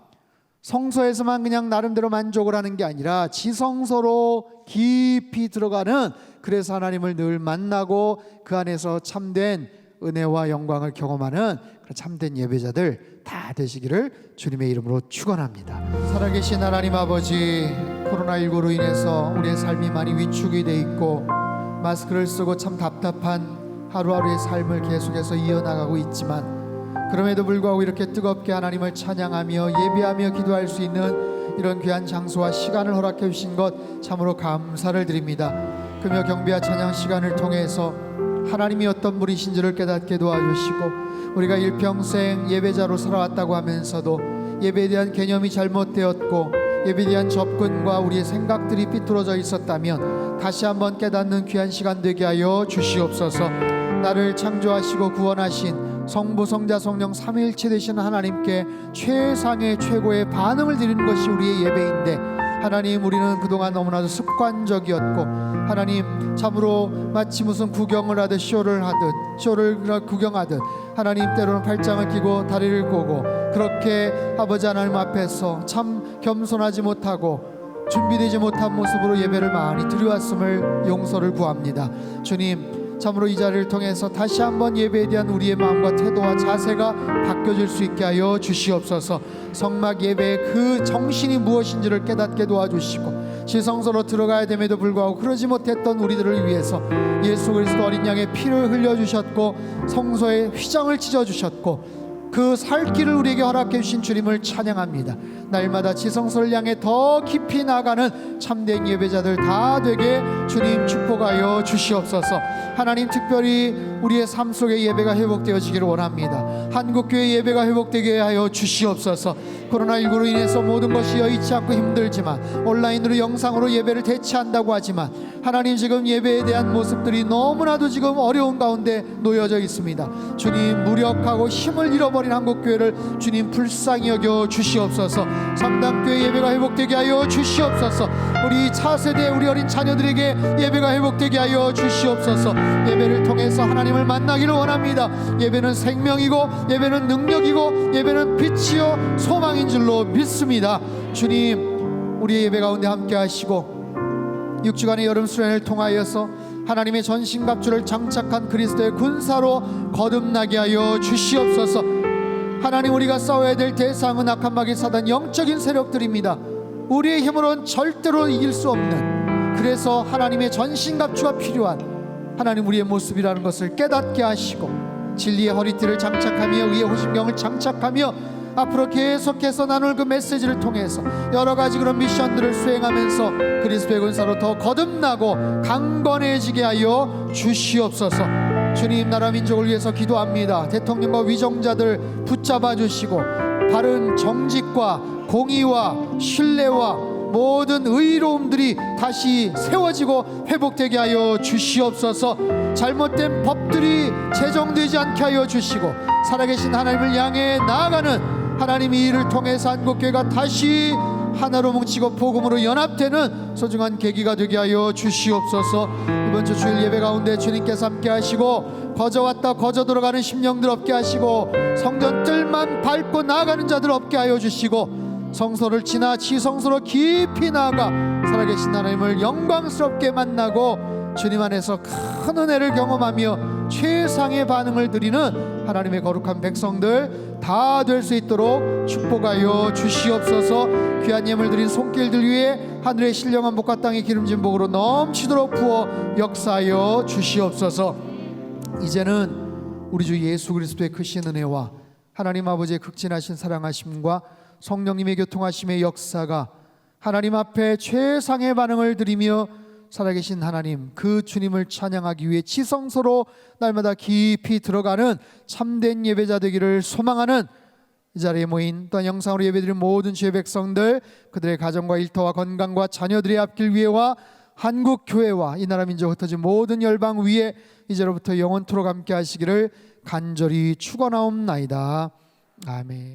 성소에서만 그냥 나름대로 만족을 하는 게 아니라 지성소로 깊이 들어가는, 그래서 하나님을 늘 만나고 그 안에서 참된 은혜와 영광을 경험하는 그런 참된 예배자들 다 되시기를 주님의 이름으로 축원합니다. 살아계신 하나님 아버지, 코로나19로 인해서 우리의 삶이 많이 위축이 돼 있고 마스크를 쓰고 참 답답한 하루하루의 삶을 계속해서 이어나가고 있지만, 그럼에도 불구하고 이렇게 뜨겁게 하나님을 찬양하며 예배하며 기도할 수 있는 이런 귀한 장소와 시간을 허락해 주신 것 참으로 감사를 드립니다. 금요 경배와 찬양 시간을 통해서 하나님이 어떤 분이신지를 깨닫게 도와주시고, 우리가 일평생 예배자로 살아왔다고 하면서도 예배에 대한 개념이 잘못되었고 예배에 대한 접근과 우리의 생각들이 삐뚤어져 있었다면 다시 한번 깨닫는 귀한 시간 되게 하여 주시옵소서. 나를 창조하시고 구원하신 성부 성자 성령 삼위일체 되시는 하나님께 최상의 최고의 반응을 드리는 것이 우리의 예배인데, 하나님, 우리는 그동안 너무나도 습관적이었고 하나님, 참으로 마치 무슨 구경을 하듯 쇼를 구경하듯 하나님, 때로는 팔짱을 끼고 다리를 꼬고 그렇게 아버지 하나님 앞에서 참 겸손하지 못하고 준비되지 못한 모습으로 예배를 많이 드려왔음을 용서를 구합니다. 주님, 참으로 이 자리를 통해서 다시 한번 예배에 대한 우리의 마음과 태도와 자세가 바뀌어질 수 있게 하여 주시옵소서. 성막 예배의 그 정신이 무엇인지를 깨닫게 도와주시고, 지성소로 들어가야 됨에도 불구하고 그러지 못했던 우리들을 위해서 예수 그리스도 어린 양의 피를 흘려주셨고 성소에 휘장을 찢어주셨고 그 살 길을 우리에게 허락해 주신 주님을 찬양합니다. 날마다 지성소를 향해 더 깊이 나가는 참된 예배자들 다 되게 주님 축복하여 주시옵소서. 하나님, 특별히 우리의 삶 속에 예배가 회복되어지기를 원합니다. 한국교회 예배가 회복되게 하여 주시옵소서. 코로나19로 인해서 모든 것이 여의치 않고 힘들지만 온라인으로 영상으로 예배를 대체한다고 하지만 하나님, 지금 예배에 대한 모습들이 너무나도 지금 어려운 가운데 놓여져 있습니다. 주님, 무력하고 힘을 잃어버린 한국교회를 주님 불쌍히 여겨 주시옵소서. 성당교회 예배가 회복되게 하여 주시옵소서. 우리 차세대 우리 어린 자녀들에게 예배가 회복되게 하여 주시옵소서. 예배를 통해서 하나님을 만나기를 원합니다. 예배는 생명이고 예배는 능력이고 예배는 빛이요 소망인 줄로 믿습니다. 주님, 우리의 예배 가운데 함께 하시고 6주간의 여름 수련을 통하여서 하나님의 전신갑주를 장착한 그리스도의 군사로 거듭나게 하여 주시옵소서. 하나님, 우리가 싸워야 될 대상은 악한 마귀 사단 영적인 세력들입니다. 우리의 힘으로는 절대로 이길 수 없는, 그래서 하나님의 전신갑주가 필요한 하나님 우리의 모습이라는 것을 깨닫게 하시고 진리의 허리띠를 장착하며 의의 호심경을 장착하며 앞으로 계속해서 나눌 그 메시지를 통해서 여러 가지 그런 미션들을 수행하면서 그리스도의 군사로 더 거듭나고 강건해지게 하여 주시옵소서. 주님, 나라 민족을 위해서 기도합니다. 대통령과 위정자들 붙잡아 주시고 바른 정직과 공의와 신뢰와 모든 의로움들이 다시 세워지고 회복되게 하여 주시옵소서. 잘못된 법들이 제정되지 않게 하여 주시고 살아계신 하나님을 향해 나아가는 하나님의 일을 통해서 한국교회가 다시 하나로 뭉치고 복음으로 연합되는 소중한 계기가 되게 하여 주시옵소서. 이번 주 주일 예배 가운데 주님께서 함께 하시고 거저 왔다 거저 들어가는 심령들 없게 하시고 성전 뜰만 밟고 나아가는 자들 없게 하여 주시고 성소를 지나 지성소로 깊이 나아가 살아계신 하나님을 영광스럽게 만나고 주님 안에서 큰 은혜를 경험하며 최상의 반응을 드리는 하나님의 거룩한 백성들 다 될 수 있도록 축복하여 주시옵소서. 귀한 예물 드린 손길들 위에 하늘의 신령한 복과 땅의 기름진 복으로 넘치도록 부어 역사하여 주시옵소서. 이제는 우리 주 예수 그리스도의 크신 은혜와 하나님 아버지의 극진하신 사랑하심과 성령님의 교통하심의 역사가 하나님 앞에 최상의 반응을 드리며 살아계신 하나님 그 주님을 찬양하기 위해 지성소로 날마다 깊이 들어가는 참된 예배자 되기를 소망하는 이 자리에 모인 또한 영상으로 예배드린 모든 주의 백성들, 그들의 가정과 일터와 건강과 자녀들의 앞길 위에와 한국교회와 이 나라 민족 흩어진 모든 열방 위에 이제로부터 영원토록 함께 하시기를 간절히 축원하옵나이다. 아멘.